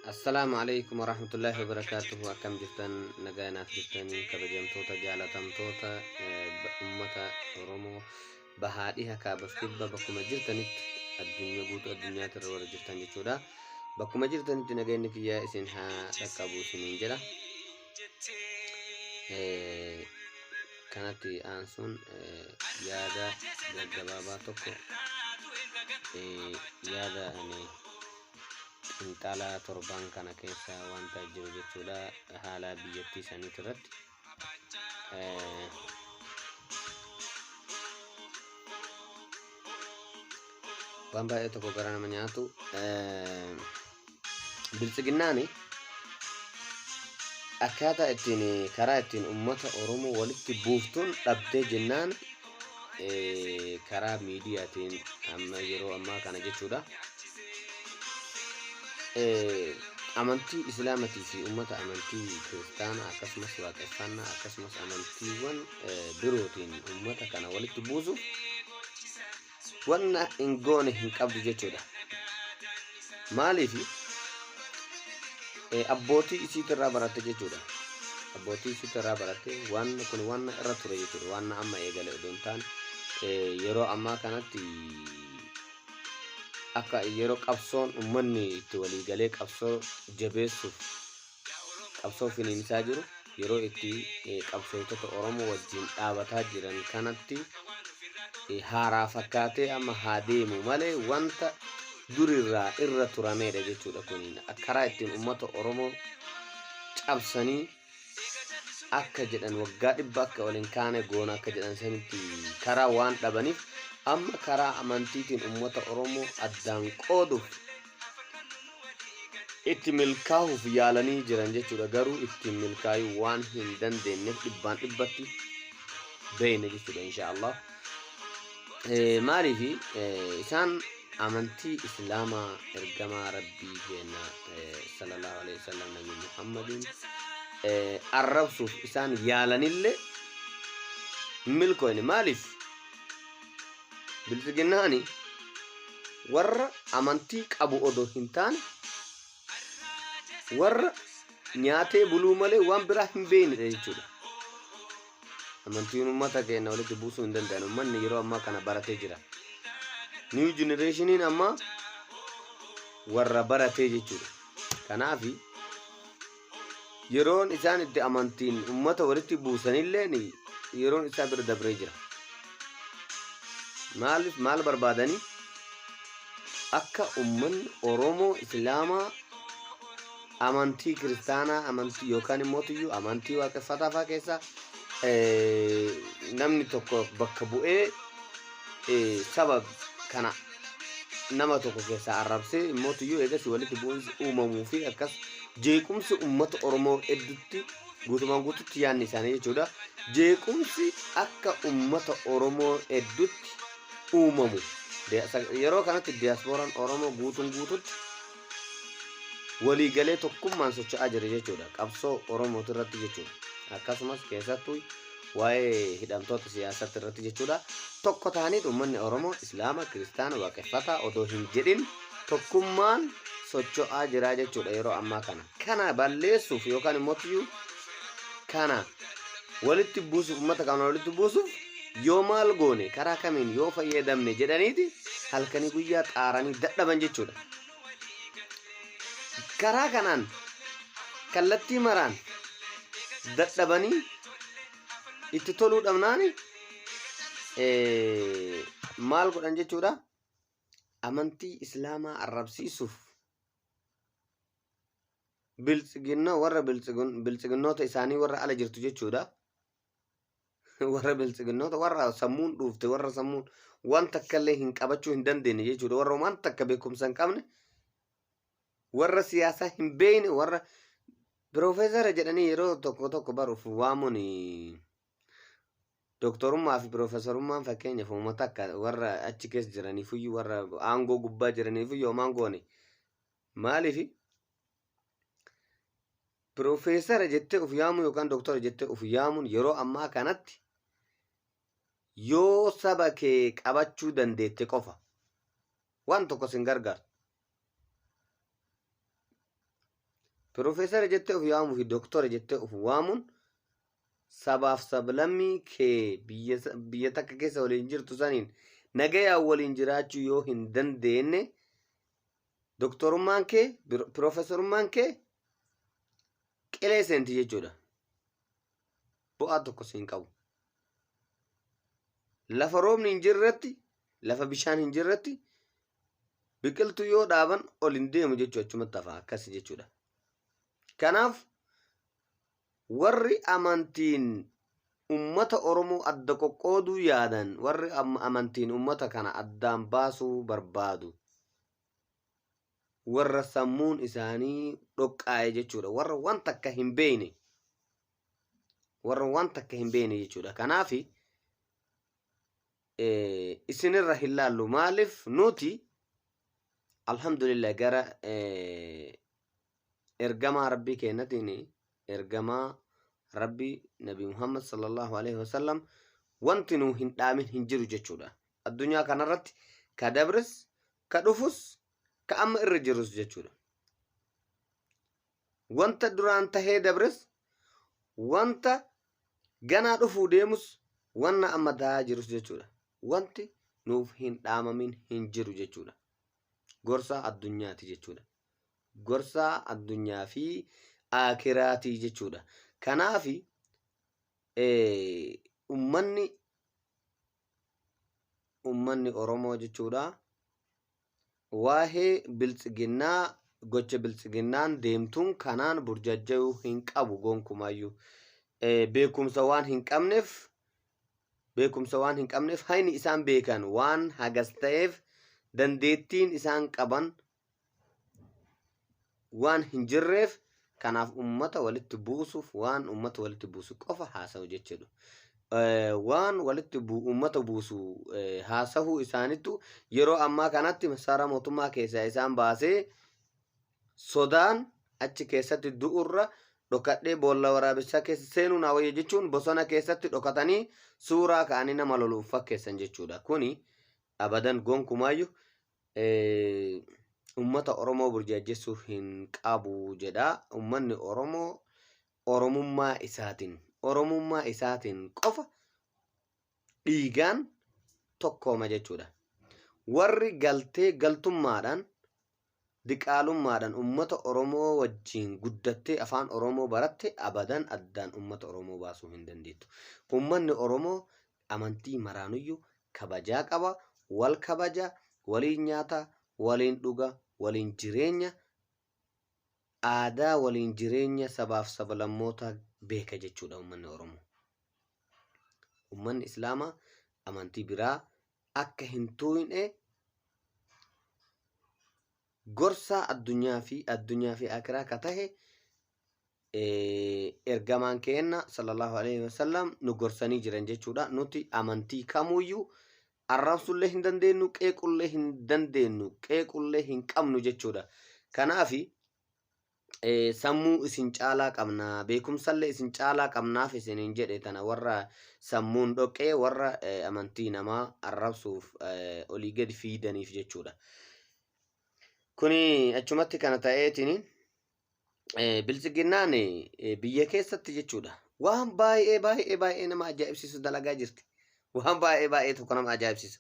السلام عليكم ورحمة الله وبركاته. أكم جفتن نجانا جفتني كبجم توتا جالتم توتا أمة أورومو بهاديها كابفتبا بكم جرتنت الدنيا قوت الدنيا ترور جرتن جتودا بكم جرتنت نجانك يا إسنها ركبوا سنين جلا كانت أنسون يادا جبابا توكو يادا أني intala torban kana keessa wanta jiru jechuudha haala biyyattii sanii irratti waan baay'ee tokko gara nama nyaatu bilchiginnaani akkaataa ittiin karaa ittiin ummata Oromoo walitti buuftuun dhabdee jennaan karaa miidiyaatiin amma yeroo ammaa kana jechuudha. Amantii Islaamatii fi ummata amantii Kiristaanaa akkasumas waaqeffannaa akkasumas amantiiwwan birootiin ummata kana walitti buusuuf wanna hin goone hin qabdu jechuudha. Maaliif abbootii isiitirraa baratte jechuudha. Abbootii isiitirraa baratte wanna kun wanna irra ture jechuudha. Wanna amma eegale odoon ta'an yeroo ammaa kanatti akka yeroo qabsoon ummanni itti walii galee qabsoo jabeessuuf qabsoo finiinsaa jiru yeroo itti qabsootota Oromoo wajjin dhaabataa jiran kanatti haaraa fakkaatee amma haa deemu malee wanta durirraa irra turameedha jechuudha. Kun karaa ittiin ummata Oromoo cabsanii akka jedhan waggaa dhibba akka waliin kaane goona akka jedhan sanitti karaa waan dhabaniif amma karaa amantiitiin ummata Oromoo addaan qooduuf itti milkaa'uuf yaalanii jiran jechuudha. Garuu itti milkaa'uu waan hin dandeenyeef dhibbaan dhibbatti beeyne jechuudha inshaallah. Maaliif isaan amantii Islaamaa ergamaa Rabbii keenya sallallahu alaihi wasallam nabi Muhammadin arrabsuuf isaan yaalanillee milkoone. Maaliif bilchiginnaani warra amantii qabu odoo hin taane warra nyaatee buluu malee waan biraa hin beeknedha jechuudha. Amantiin ummata keenya walitti buusuu hin danda'an. Ummanni yeroo ammaa kana baratee jira. New generationiin amma warra baratee jechuudha. Kanaaf yeroon isaan itti amantiin ummata walitti buusanillee yeroon isaa bira dabree jira. maal barbaadanii akka ummanni Oromoo Islaamaa amantii Kiristaanaa amantii yookaan immoo tuyyuu amantii waaqeffataa fa'aa keessa namni tokko bakka bu'ee sabab kana nama tokko keessa arrabsee immoo tuyyuu eegas walitti bu'uunsi uumamuu fi akkas jeequmsi ummata Oromoo hedduutti guutumaan guututti yaadni isaanii jechuudha. Jeequmsi akka ummata Oromoo hedduutti uumamu yeroo kanatti diasporaan Oromoo guutuun guututti walii galee tokkummaan socho'aa jira jechuudha. Qabsoo Oromoo irratti jechuudha. Akkasumas keessattuu waa'ee hidhamtoota siyaasaa irratti jechuudha. Tokko ta'anii uummanni Oromoo Islaama Kiristaana waaqeffataa odoo hin jedhin tokkummaan socho'aa jira jechuudha yeroo ammaa kana. Kana balleessuuf yookaan immoo kana walitti buusuuf ummata kana walitti buusuuf yoo maal goone karaa kamiin yoo fayyadamne jedhaniiti halkanii guyyaa xaaranii dadhaban jechuudha. Karaa kanaan kallattii maraan dadhabanii itti toluu dhabnaani maal godhan jechuudha. Amantii Islaamaa arrabsiisuuf warra bilchiginnoota isaanii warra ala jirtu jechuudha. Warra bilchiginnoota warra sammuun dhuufte warra sammuun wanta akkallee hin qabachuu hin dandeenye jechuudha. Warra wanta akka beekumsa hin qabne warra siyaasaa hin beekne warra piroofeesara jedhanii yeroo tokko baruuf waamuun doktorummaa fi piroofeesarummaan fakkeenyaaf uummata akka warra achi keessa jiraniifuyyuu warra aangoo gubbaa jiraniifuyyuu homaan goone maaliif piroofeesara jettee of yaamuu yookaan doktora jettee of yaamuun yeroo ammaa kanatti yoo saba kee qabachuu dandeette qofa waan tokko sin gargaar. Profeesara jettee of waamuu fi doktora jettee of waamuun sabaaf sablammii kee biyya takka keessa waliin jirtu saniin nagayaa waliin jiraachuu yoo hin dandeenye doktorummaan kee profeesarummaan kee qilee seenti jechuudha. Bu'aa tokko siin qabu. Lafa roobni hin jirretti, lafa bishaan hin jirretti biqiltuu yoo dhaaban ol hin deemu jechuu achumatti hafa akkas jechuudha. Kanaaf warri amantiin ummata Oromoo adda qoqqooduu yaadan, warri amantiin ummata kana addaan baasuu barbaadu, warra sammuun isaanii dhoqqaa'e jechuudha. Warra waan takka hin beekne, warra waan takka hin beekne jechuudha. Kanaaf isinirra hin laallu. Maaliif nuti alhamdulillah gara ergamaa rabbii kennatiin ergamaa rabbii nabi Muhammad sallallahu alaihi wasallam wanti nu hin dhaamin hin jiru jechuudha. Addunyaa kanarratti ka dabres ka dhufus ka amma irra jirus jechuudha. Wanta duraan tahee dabres wanta ganaa dhufuu deemus wanna amma tahaa jirus jechuudha. Wanti nuuf hin dhaamamin hin jiru jechuudha. Gorsa addunyaati jechuudha. Gorsa addunyaa fi aakiraatii jechuudha. Kanaaf ummanni Oromoo jechuudha waa'ee biltsiginnaa gocha biltsiginnaan deemtuun kanaan burjajja'uu hin qabu gonkumaayyuu. Beekumsa waan hin qabneef hayni isaan beekan waan hagas ta'eef dandeettiin isaan qaban waan hin jirreef kanaaf ummata walitti buusuuf waan ummata walitti buusu qofa haasa'u jechuudha. Waan walitti ummata buusu haasa'uu isaanittu yeroo ammaa kanatti masaara mootummaa keessaa isaan baasee sodaan achi keessatti du'urra dhokadhee boolla waraabessaa keessa seenuu na wayya jechuun bosona keessatti dhokatanii suuraa ka'anii nama loluuf fakkeessan jechuudha. Kuni abadan gonkumaayyuu ummata Oromoo burjaajessuu hin qabu jedha. Ummanni Oromoo Oromummaa isaatiin qofa dhiigaan tokkooma jechuudha. Warri galtummaadhaan diqaalummaadhaan ummata Oromoo wajjin guddattee afaan Oromoo baratte abadan addaan ummata Oromoo baasuu hin dandeettu. Ummanni Oromoo amantii maraanuyyuu kabajaa qaba, wal kabaja, waliin nyaata, waliin dhuga, waliin jireenya, aadaa waliin jireenya sabaaf sablammoota beeka jechuudha ummanni Oromoo. Ummanni Islaamaa amantii biraa akka hin tuqne gorsa addunyaa fi akiraa ka tahe ergamaan keenya sallallahu alaihi wasallam nu gorsanii jiran jechuudha. Nuti amantii kamuyyuu arrabsullee hin dandeenyu, qeequllee hin dandeenyu, qeequllee hin qabnu jechuudha. Kanaaf sammuu isin caalaa qabna, beekumsallee isin caalaa qabnaaf isiniin jedhe tana warra sammuun dhoqqee warra amantii namaa arrabsuuf olii gadi fiidaniif jechuudha. Kuni achumatti kana ta'eetiin biltsiginnaan biyya keessatti jechuudha waan baay'ee nama ajaa'ibsiisu dalagaa jirti. Waan baay'ee tokko nama ajaa'ibsiisu.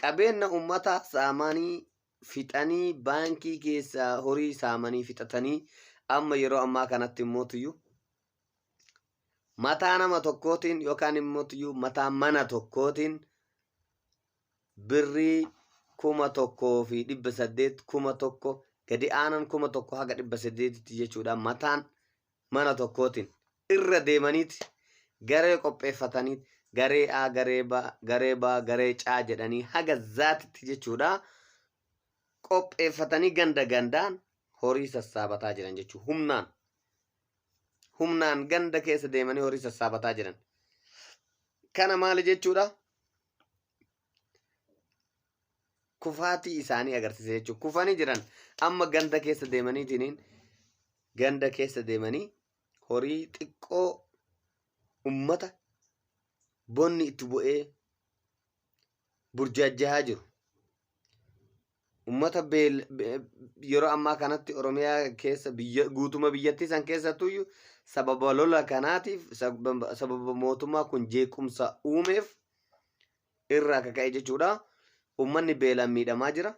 Qabeenya ummata saamanii fixanii baankii keessa horii saamanii fixatanii amma yeroo ammaa kanatti immoo mataa nama tokkootiin yookaan immoo mataa mana tokkootiin birrii 1,100 1,800 gadi aanan 1,000 haga 800 jechuudha. Mataan mana tokkootiin irra deemaniiti garee qopheeffatanii garee A garee B garee C jedhanii haga zaatitti jechuudha qopheeffatanii ganda gandaan horii sassaabataa jiran jechuudha. Humnaan ganda keessa deemanii horii sassaabataa jiran. Kana maali jechuudha? Kufaatii isaanii agarsiisa jechuudha. Kufanii jiran amma ganda keessa deemanii horii xiqqoo ummata bonni itti bu'ee burjaajjahaa jiru. Ummata yeroo ammaa kanatti Oromiyaa keessa guutuma biyyattii san keessattuyyuu sababa lola kanaatiif sababa mootummaa kun jeequmsa uumeef irraa kaka'e jechuudha. Ummanni beelaan miidhamaa jira.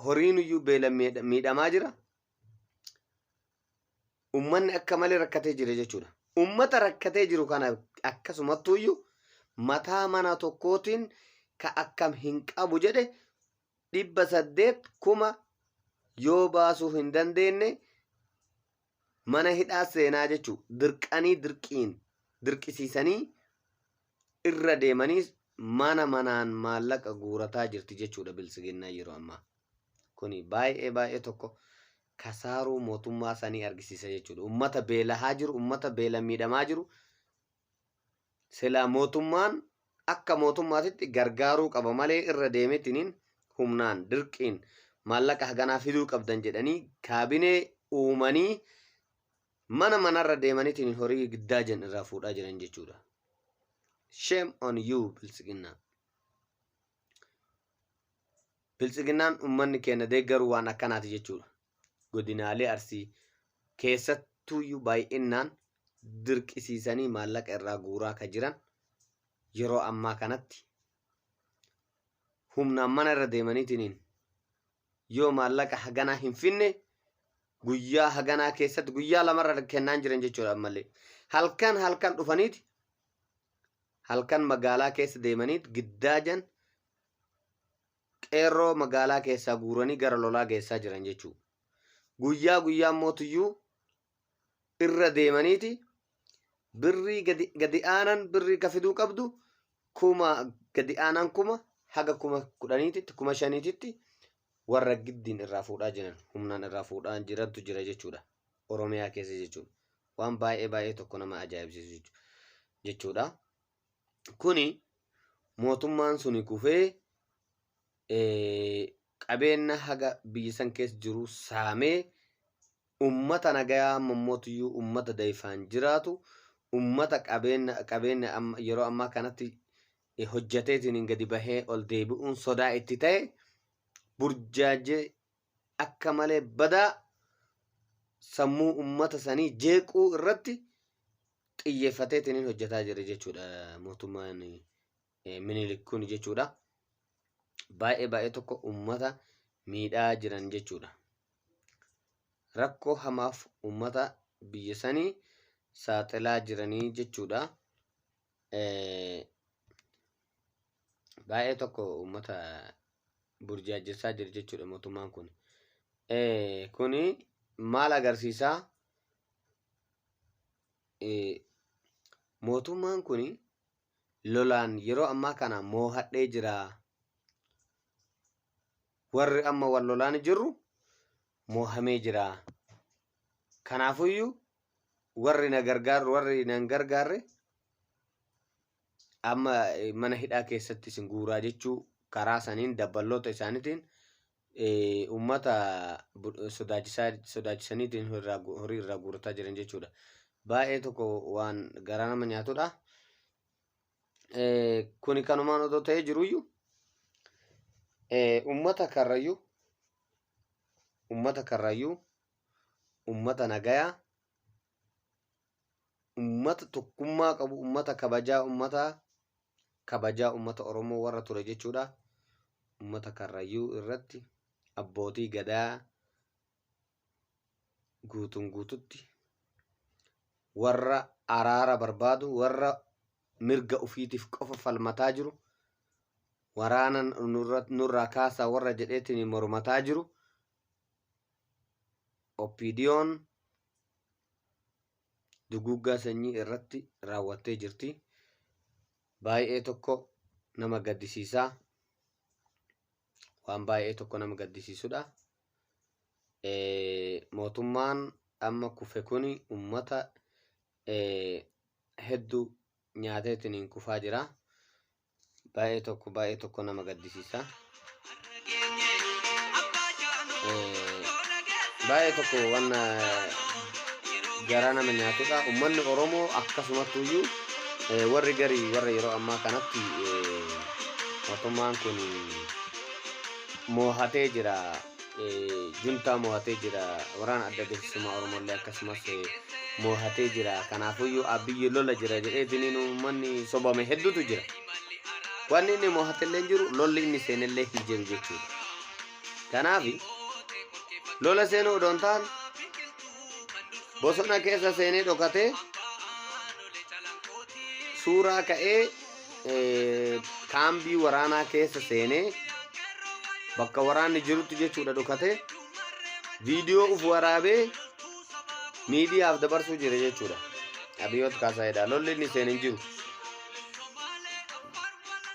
Horiin iyyuu beelaan miidhamaa jira. Ummanni akka malee rakkatee jira jechuudha. Ummata rakkatee jiru kana akkasumattuyyuu mataa mana tokkootiin ka akkam hin qabu jedhe 800,000 yoo baasuu hin dandeenye mana hidhaa seenaa jechuudha. Dirqisiisanii irra deemanii mana manaan maallaqa guurataa jirti jechuudha bilisiginnaa yeroo ammaa. Kuni baay'ee tokko kasaaruu mootummaa sanii argisiisa jechuudha. Ummata beelahaa jiru, ummata beela miidhamaa jiru. Silaa mootummaan akka mootummaatitti gargaaruu qaba malee irra deemetiniin humnaan dirqiin maallaqa haganaa fiduu qabdan jedhanii kaabinee uumanii mana manarra deemaniitiin horii giddaa jan irraa fuudhaa jiran jechuudha. Shame on you bilisiginnaa. Bilisiginnaan ummanni keenya deeggaruu waan akkanaati jechuudha. Godinaalee Arsii keessattuyyuu baay'inaan dirqisiisanii maallaqa irraa guuraa ka jiran yeroo ammaa kanatti humnaan mana irra deemaniitiin yoo maallaqa haganaa hin finne guyyaa haganaa keessatti guyyaa lamarra kennaan jiran jechuudha. Ammallee halkan dhufaniiti halkan magaalaa keessa deemaniit giddaajan qeerroo magaalaa keessaa guuranii gara lolaa geessaa jiran jechuudha. Guyyaa mootiyyuu irra deemaniiti birrii gadi aanan birrii ka fiduu qabdu gadi aanan 1,000 haga 10,000 5,000 warra giddiin irraa fuudhaa jiran humnaan irraa fuudhaa jirantu jira jechuudha. Oromiyaa keessa jechuudha. Waan baay'ee tokko nama ajaa'ibsiisu jechuudha. Kuni mootummaan suni kufee qabeenya haga biyya san keessa jiru saamee ummata nagayaa mommootiyyuu ummata dayfaan jiraatu ummata qabeenya yeroo ammaa kanatti hojjateetiin gadi bahee ol deebi'uun sodaa itti ta'e burjaajee akka malee badaa sammuu ummata sanii jeequu irratti xiyyeeffateetiin hojjataa jira jechuudha mootummaan Minilik kun jechuudha. Baay'ee tokko ummata miidhaa jiran jechuudha. Rakkoo hamaaf ummata biyya sanii saaxilaa jiranii jechuudha. Baay'ee tokko ummata burjaajessaa jira jechuudha mootummaan kun. Kuni maal agarsiisaa? Mootummaan kuni lolaan yeroo ammaa kana moohadhee jira. Warri amma wal lolaan jirru moohamee jira. Kanaafuyyuu warri na gargaarre amma mana hidhaa keessatti isin guuraa jechuu karaa saniin dabballoota isaaniitiin ummata sodaachisaniitiin horii irraa guurataa jiran jechuudha. Baay'ee tokko waan garaa nama nyaatudha. Kuni kanumaan odoo ta'ee jiruyyuu ummata karrayyuu ummata nagayaa ummata tokkummaa qabu ummata kabajaa ummata Oromoo warra ture jechuudha. Ummata karrayyuu irratti abbootii gadaa guututti warra araara barbaadu warra mirga ufiitiif qofa falmataa jiru waraana nurraa kaasaa warra jedheetiin mormataa jiru Oppidiyoon duguggaa sanyii irratti raawwattee jirti. Baay'ee tokko nama gaddisiisaa. Waan baay'ee tokko nama gaddisiisudha. Mootummaan amma kufe kuni ummata hedduu nyaateetiin kufaa jira. Baay'ee tokko nama gaddisiisa. Baay'ee tokko waan garaa nama nyaatudha. Uummanni Oromoo akkasumattuyyuu warri garii warra yeroo ammaa kanatti mootummaan kun mo'atee jira. Juntaa mo'atee jira. Waraana adda bilisummaa Oromollee akkasumas mo'atee jira. Kanaafiyyuu abiyyi lola jira jedheetiin uummanni sobame hedduutu jira. Wanni inni mo'atellee jiru lolli inni seenellee hin jiru jechuudha. Kanaaf lola seenuu odoo hin taane bosona keessa seenee dhokatee suuraa ka'ee kaambii waraanaa keessa seenee bakka waraanni jirutti jechuudha dhokatee viidiyoo uf waraabee miidiyaaf dabarsuu jira jechuudha. Abiyyoot Kaasaayidha. Lolli inni seen hin jiru.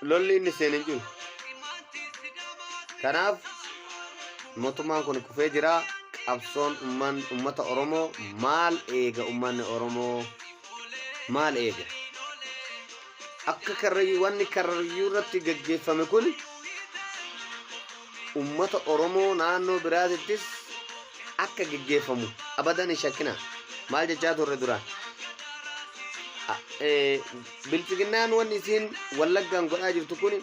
Lolli inni seen hin jiru. Kanaaf mootummaan kun kufee jira. Qabsoon ummata Oromoo maal eega ummanni Oromoo maal eega? Akka wanni karrayyuu irratti gaggeeffame kun ummata Oromoo naannoo biraatittis akka gaggeeffamu abadan hin shakkina. Maal jechaa turre duraan? Bilchiginnaan wanni isiin Wallaggaan godhaa jirtu kun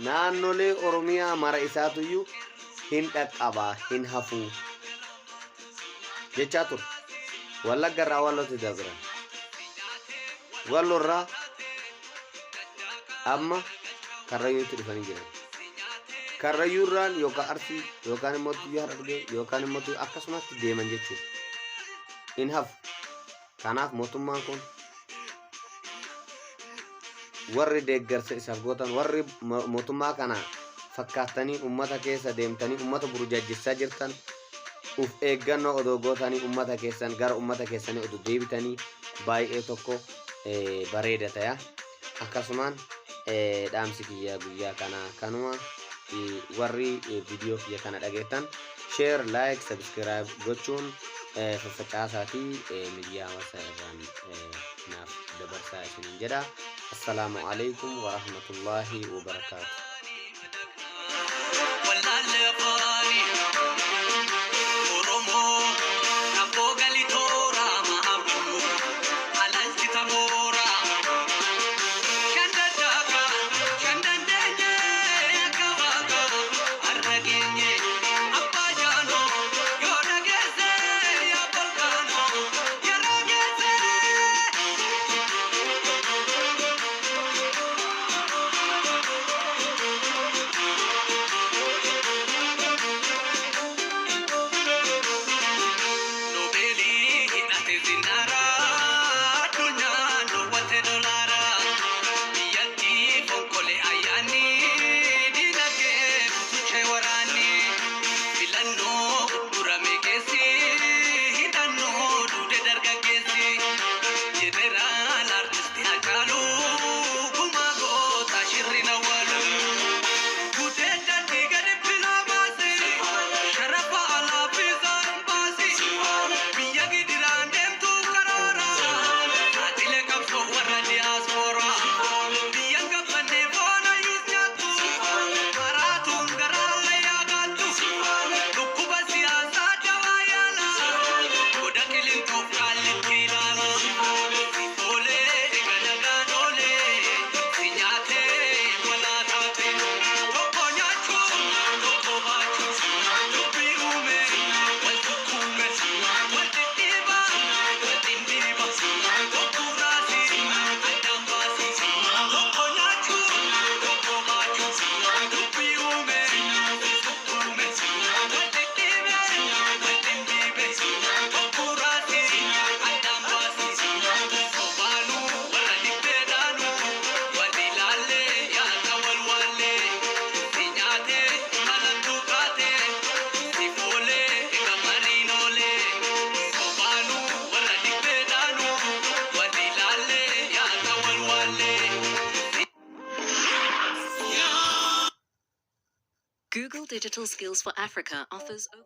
naannolee Oromiyaa mara isaatuyyuu hin dhaqqabaa hin hafuu jechaa turre. Wallagga irraa Wallootti dabiran. Walloo irraa amma karrayyuutti dhufanii jiran. Karrayyuurraan yookaan Arsii yookaan immoo Tuyyaa Harargee yookaan immoo akkasumatti deeman jechuudha. In hafu. Kanaaf mootummaan kun warri deeggarsa isaaf gootan warri mootummaa kana fakkaatanii ummata keessa deemtanii ummata burjaajessaa jirtan uf eeggannoo odoo gootanii ummata keessan gara ummata keessanii odoo deebitanii baay'ee tokko bareeda ta'aa. Akkasumaan dhaamsi kiyyaa guyyaa kana kanuma. Warri viidiyoo kiyya kana dhageettan share, like, subscribe gochuun faffacaasatii miidiyaa hawaasaa irraan naaf dabarsaa isiniin jedha. Assalaamu alaikum wa rahmatullahi wa barakaatuh. Google Digital Skills for Africa offers over